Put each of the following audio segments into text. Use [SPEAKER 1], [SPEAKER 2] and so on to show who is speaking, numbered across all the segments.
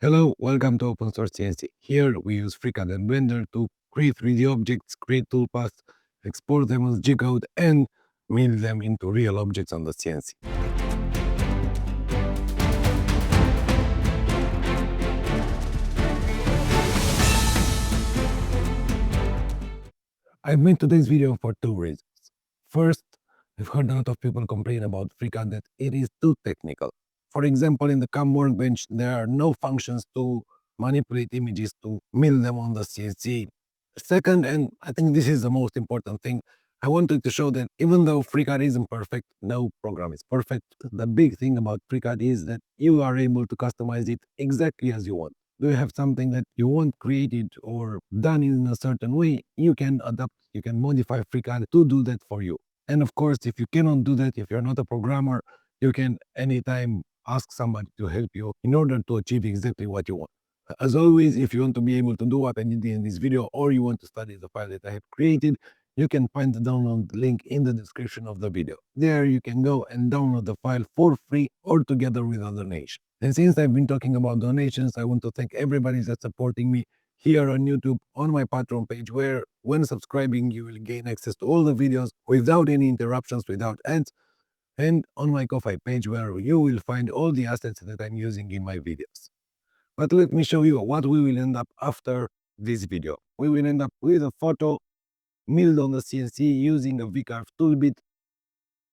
[SPEAKER 1] Hello, welcome to Open Source CNC. Here we use FreeCAD and Blender to create 3D objects, create toolpaths, export them as G-code, and mill them into real objects on the CNC. I've made today's video for two reasons. First, I've heard a lot of people complain about FreeCAD that it is too technical. For example, in the CAM workbench, there are no functions to manipulate images to mill them on the CNC. Second, and I think this is the most important thing, I wanted to show that even though FreeCAD isn't perfect, no program is perfect. The big thing about FreeCAD is that you are able to customize it exactly as you want. Do you have something that you want created or done in a certain way, you can adapt, you can modify FreeCAD to do that for you. And of course, if you cannot do that, if you're not a programmer, you can anytime ask somebody to help you in order to achieve exactly what you want. As always, if you want to be able to do what I did in this video, or you want to study the file that I have created, you can find the download link in the description of the video. There you can go and download the file for free or together with a donation. And since I've been talking about donations, I want to thank everybody that's supporting me here on YouTube on my Patreon page, where when subscribing, you will gain access to all the videos without any interruptions, without ads, and on my Ko-Fi page, where you will find all the assets that I'm using in my videos. But let me show you what we will end up after this video. We will end up with a photo milled on the CNC using a VCarve toolbit,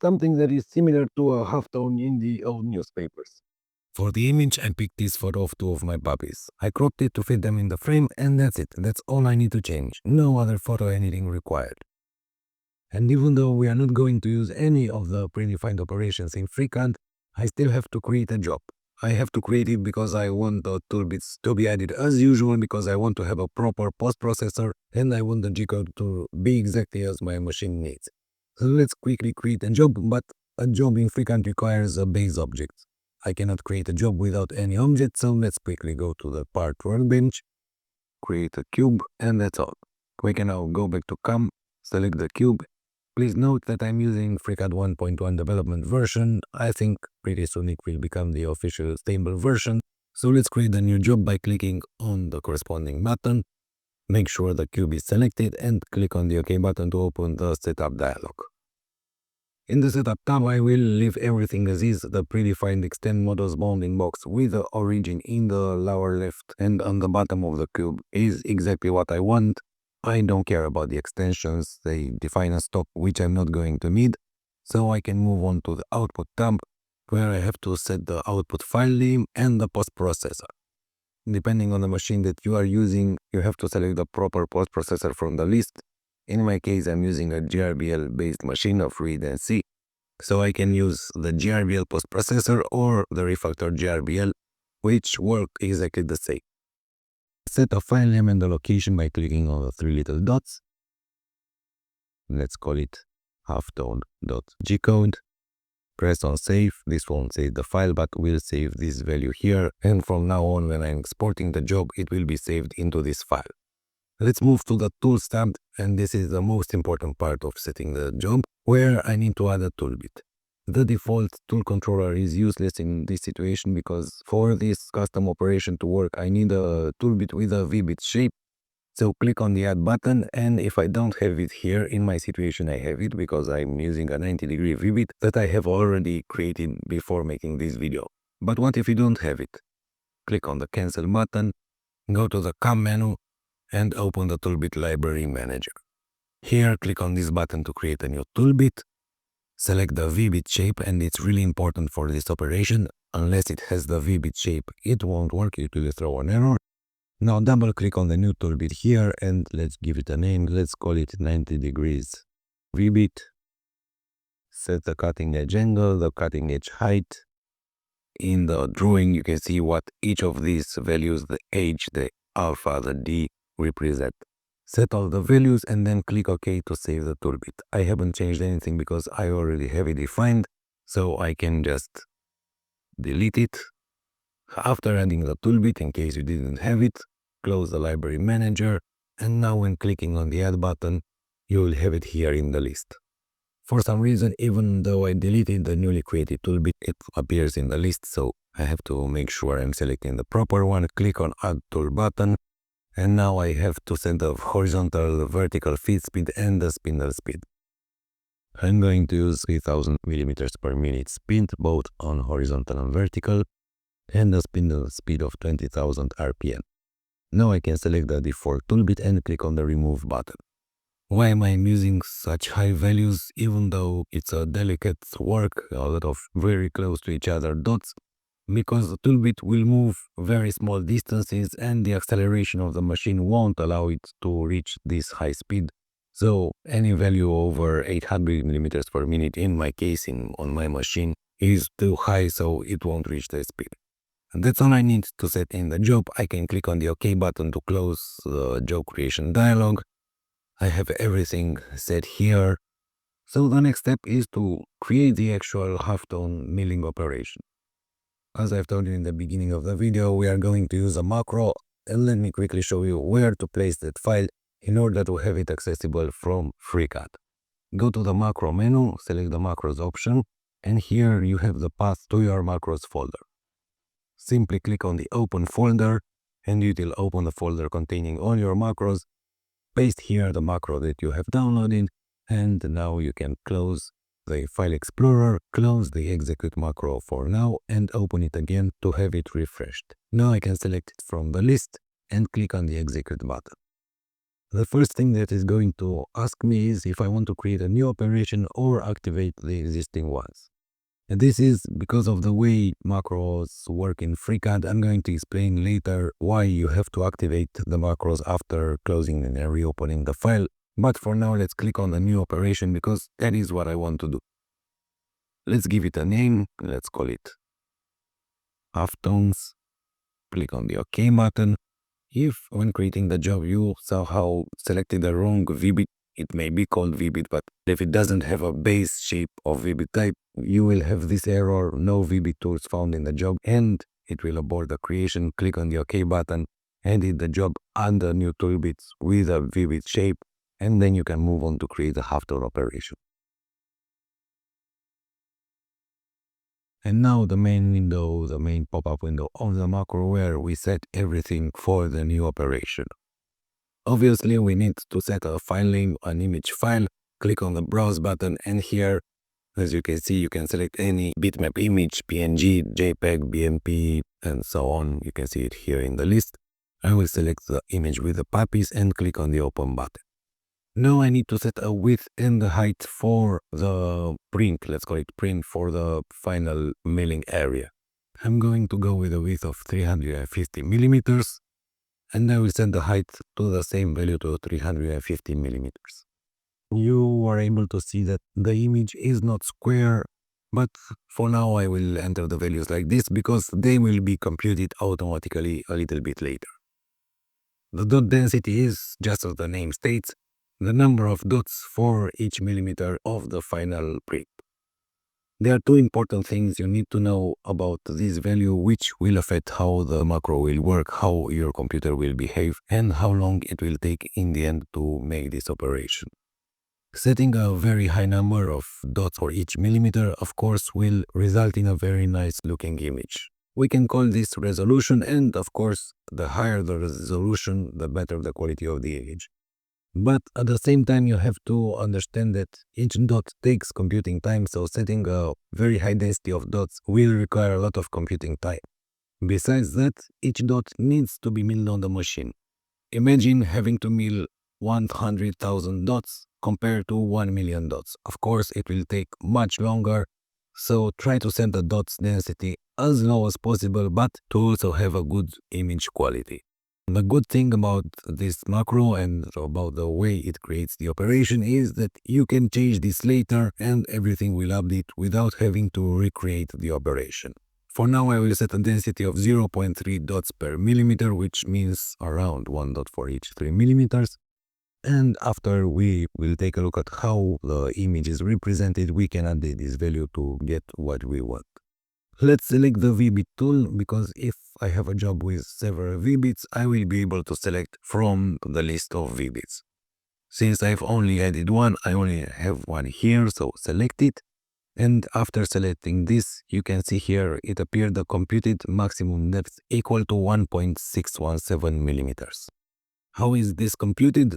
[SPEAKER 1] something that is similar to a halftone in the old newspapers. For the image, I picked this photo of two of my puppies. I cropped it to fit them in the frame, and that's it. That's all I need to change. No other photo editing required. And even though we are not going to use any of the predefined operations in FreeCAD, I still have to create a job. I have to create it because I want the toolbits to be added as usual, because I want to have a proper post-processor, and I want the G-code to be exactly as my machine needs. So let's quickly create a job, but a job in FreeCAD requires a base object. I cannot create a job without any object, so let's quickly go to the part workbench, create a cube, and that's all. We can now go back to CAM, select the cube. Please note that I'm using FreeCAD 1.1 development version. I think pretty soon it will become the official stable version. So let's create a new job by clicking on the corresponding button. Make sure the cube is selected and click on the OK button to open the setup dialog. In the setup tab, I will leave everything as is. The predefined extend models bounding box with the origin in the lower left and on the bottom of the cube is exactly what I want. I don't care about the extensions, they define a stock which I'm not going to need. So I can move on to the output tab, where I have to set the output file name and the post processor. Depending on the machine that you are using, you have to select the proper post processor from the list. In my case, I'm using a GRBL based machine of read and see, so I can use the GRBL post processor or the refactored GRBL, which work exactly the same. Set a file name and the location by clicking on the three little dots. Let's call it halftone.gcode. Press on save. This won't save the file, but will save this value here, and from now on when I'm exporting the job, it will be saved into this file. Let's move to the Tools tab, and this is the most important part of setting the job, where I need to add a toolbit. The default tool controller is useless in this situation because for this custom operation to work, I need a toolbit with a V-bit shape. So click on the add button, and if I don't have it here, in my situation I have it because I'm using a 90-degree V-bit that I have already created before making this video. But what if you don't have it? Click on the cancel button, go to the CAM menu, and open the Toolbit Library Manager. Here, click on this button to create a new toolbit. Select the V-bit shape, and it's really important for this operation. Unless it has the V-bit shape, it won't work, it will throw an error. Now double click on the new toolbit here, and let's give it a name. Let's call it 90 degrees V-bit. Set the cutting edge angle, the cutting edge height. In the drawing, you can see what each of these values, the H, the alpha, the D, represent. Set all the values and then click OK to save the toolbit. I haven't changed anything because I already have it defined, so I can just delete it. After adding the toolbit, in case you didn't have it, close the library manager, and now when clicking on the add button, you will have it here in the list. For some reason, even though I deleted the newly created toolbit, it appears in the list, so I have to make sure I'm selecting the proper one. Click on Add Tool button, and now I have to set the horizontal, the vertical feed speed and the spindle speed. I'm going to use 3000 millimeters per minute speed, both on horizontal and vertical, and the spindle speed of 20,000 RPM. Now I can select the default toolbit and click on the Remove button. Why am I using such high values even though it's a delicate work, a lot of very close to each other dots? Because the toolbit will move very small distances and the acceleration of the machine won't allow it to reach this high speed. So any value over 800 millimeters per minute in my case on my machine is too high, so it won't reach the speed. And that's all I need to set in the job. I can click on the OK button to close the job creation dialog. I have everything set here. So the next step is to create the actual halftone milling operation. As I've told you in the beginning of the video, we are going to use a macro, and let me quickly show you where to place that file in order to have it accessible from FreeCAD. Go to the macro menu, select the macros option, and here you have the path to your macros folder. Simply click on the open folder and it will open the folder containing all your macros. Paste here the macro that you have downloaded, and now you can close the file explorer, close the execute macro for now, and open it again to have it refreshed. Now I can select it from the list and click on the execute button. The first thing that is going to ask me is if I want to create a new operation or activate the existing ones. And this is because of the way macros work in FreeCAD. I'm going to explain later why you have to activate the macros after closing and reopening the file. But for now, let's click on the new operation because that is what I want to do. Let's give it a name. Let's call it Halftones. Click on the OK button. If when creating the job you somehow selected the wrong VBit, it may be called VBit, but if it doesn't have a base shape of VBit type, you will have this error, no VBit tools found in the job, and it will abort the creation. Click on the OK button, edit the job, add the new toolbits with a VBit shape, and then you can move on to create the halftone operation. And now the main window, the main pop-up window of the macro where we set everything for the new operation. Obviously, we need to set a file name, an image file. Click on the browse button, and here, as you can see, you can select any bitmap image, PNG, JPEG, BMP, and so on. You can see it here in the list. I will select the image with the puppies and click on the open button. Now I need to set a width and the height for the print, let's call it print, for the final milling area. I'm going to go with a width of 350 millimeters. And I will set the height to the same value, to 350 millimeters. You are able to see that the image is not square, but for now I will enter the values like this because they will be computed automatically a little bit later. The dot density is, just as the name states, the number of dots for each millimeter of the final print. There are two important things you need to know about this value, which will affect how the macro will work, how your computer will behave, and how long it will take in the end to make this operation. Setting a very high number of dots for each millimeter, of course, will result in a very nice looking image. We can call this resolution, and of course, the higher the resolution, the better the quality of the image. But at the same time, you have to understand that each dot takes computing time, so setting a very high density of dots will require a lot of computing time. Besides that, each dot needs to be milled on the machine. Imagine having to mill 100,000 dots compared to 1 million dots. Of course, it will take much longer, so try to set the dots density as low as possible, but to also have a good image quality. The good thing about this macro and about the way it creates the operation is that you can change this later and everything will update without having to recreate the operation. For now, I will set a density of 0.3 dots per millimeter, which means around 1 dot for each 3 millimeters. And after we will take a look at how the image is represented, we can update this value to get what we want. Let's select the VBit tool, because if I have a job with several VBits, I will be able to select from the list of VBits. Since I've only added one, I only have one here, so select it. And after selecting this, you can see here it appeared the computed maximum depth equal to 1.617 millimeters. How is this computed?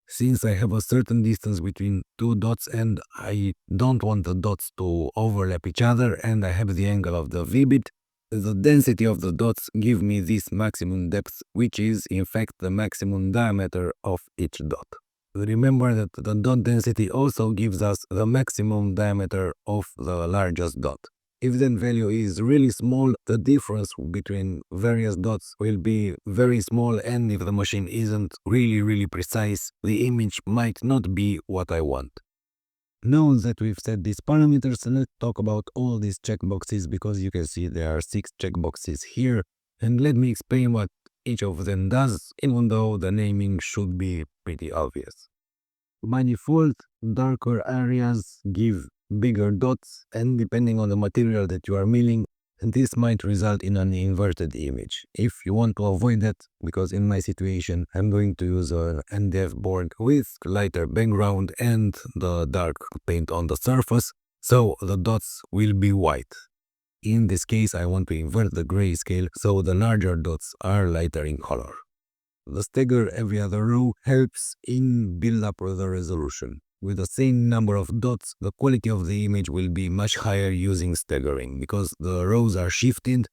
[SPEAKER 1] Since I have a certain distance between two dots and I don't want the dots to overlap each other and I have the angle of the V-bit, the density of the dots give me this maximum depth, which is in fact the maximum diameter of each dot. Remember that the dot density also gives us the maximum diameter of the largest dot. If that value is really small, the difference between various dots will be very small, and if the machine isn't really precise, the image might not be what I want. Now that we've set these parameters, let's talk about all these checkboxes, because you can see there are 6 checkboxes here, and let me explain what each of them does, even though the naming should be pretty obvious. By default, darker areas give bigger dots, and depending on the material that you are milling, this might result in an inverted image. If you want to avoid that, because in my situation I'm going to use an NDF board with lighter background and the dark paint on the surface, so the dots will be white. In this case, I want to invert the grayscale so the larger dots are lighter in color. The stagger every other row helps in build up the resolution. With the same number of dots, the quality of the image will be much higher using staggering, because the rows are shifted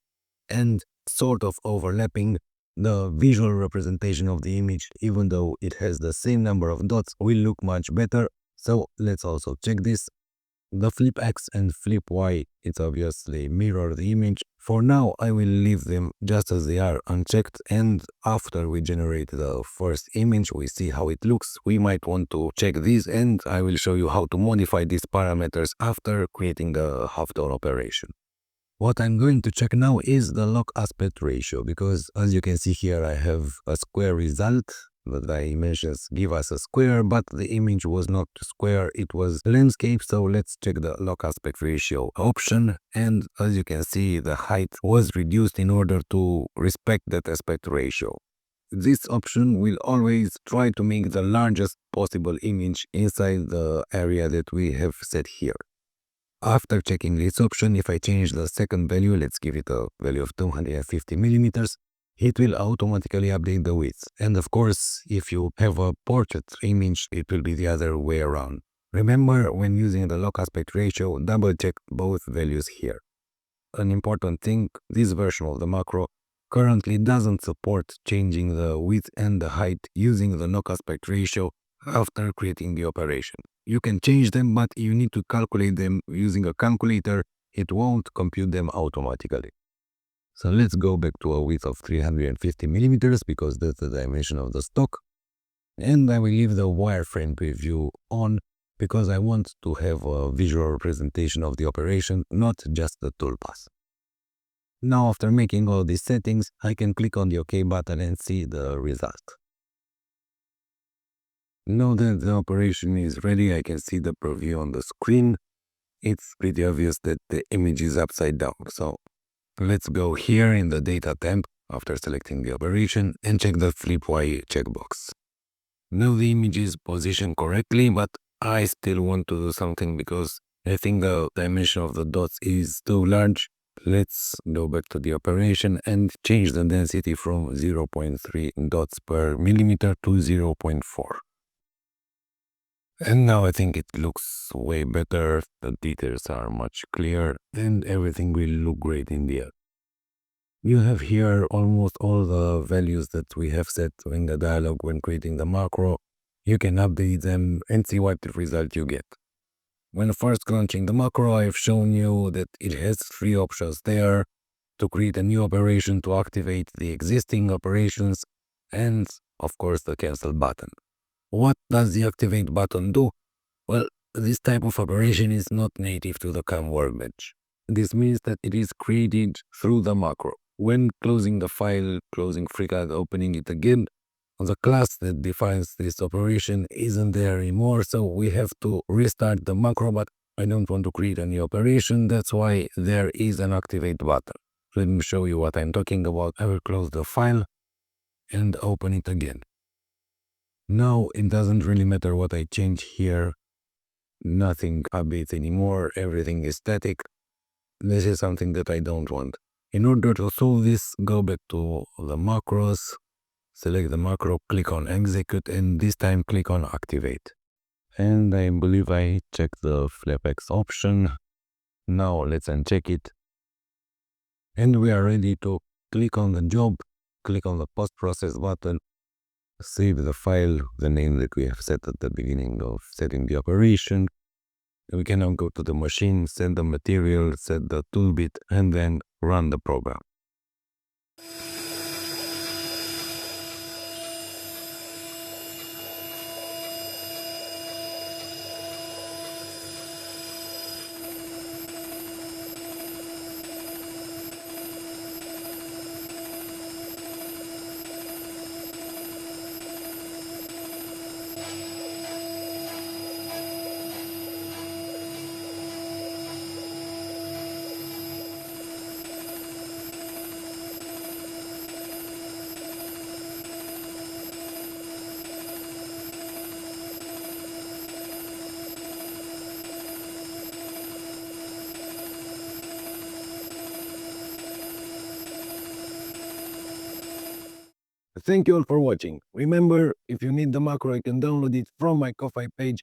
[SPEAKER 1] and sort of overlapping. The visual representation of the image, even though it has the same number of dots, will look much better. So let's also check this. The flip X and flip Y, it obviously mirror the image. For now, I will leave them just as they are unchecked, and after we generate the first image, we see how it looks. We might want to check these, and I will show you how to modify these parameters after creating the halftone operation. What I'm going to check now is the lock aspect ratio, because as you can see here, I have a square result. The dimensions give us a square, but the image was not square, it was landscape. So let's check the lock aspect ratio option, and as you can see, the height was reduced in order to respect that aspect ratio. This option will always try to make the largest possible image inside the area that we have set here. After checking this option, if I change the second value, let's give it a value of 250 millimeters, it will automatically update the width. And of course, if you have a portrait image, it will be the other way around. Remember, when using the lock aspect ratio, double check both values here. An important thing, this version of the macro currently doesn't support changing the width and the height using the lock aspect ratio after creating the operation. You can change them, but you need to calculate them using a calculator. It won't compute them automatically. So let's go back to a width of 350 millimeters, because that's the dimension of the stock. And I will leave the wireframe preview on, because I want to have a visual representation of the operation, not just the toolpath. Now, after making all these settings, I can click on the OK button and see the result. Now that the operation is ready, I can see the preview on the screen. It's pretty obvious that the image is upside down. So let's go here in the data tab after selecting the operation and check the flip Y checkbox. Now the image is positioned correctly, but I still want to do something because I think the dimension of the dots is too large. Let's go back to the operation and change the density from 0.3 dots per millimeter to 0.4. And now I think it looks way better, the details are much clearer, and everything will look great in the end. You have here almost all the values that we have set in the dialog when creating the macro. You can update them and see what result you get. When first launching the macro, I've shown you that it has 3 options there: to create a new operation, to activate the existing operations, and of course the cancel button. What does the activate button do? Well, this type of operation is not native to the CAM workbench. This means that it is created through the macro. When closing the file, closing FreeCAD, opening it again, the class that defines this operation isn't there anymore, so we have to restart the macro, but I don't want to create a new operation, that's why there is an activate button. Let me show you what I'm talking about. I will close the file and open it again. Now it doesn't really matter what I change here. Nothing updates anymore. Everything is static. This is something that I don't want. In order to solve this, go back to the macros, select the macro, click on execute, and this time click on activate. And I believe I checked the FlapX option. Now let's uncheck it. And we are ready to click on the job, click on the post-process button, save the file, the name that we have set at the beginning of setting the operation. We can now go to the machine, set the material, set the tool bit, and then run the program. Thank you all for watching. Remember, if you need the macro, you can download it from my Ko-Fi page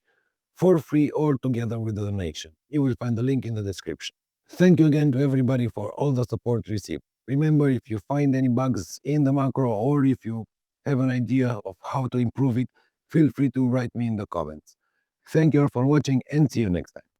[SPEAKER 1] for free or together with the donation. You will find the link in the description. Thank you again to everybody for all the support received. Remember, if you find any bugs in the macro or if you have an idea of how to improve it, feel free to write me in the comments. Thank you all for watching and see you next time.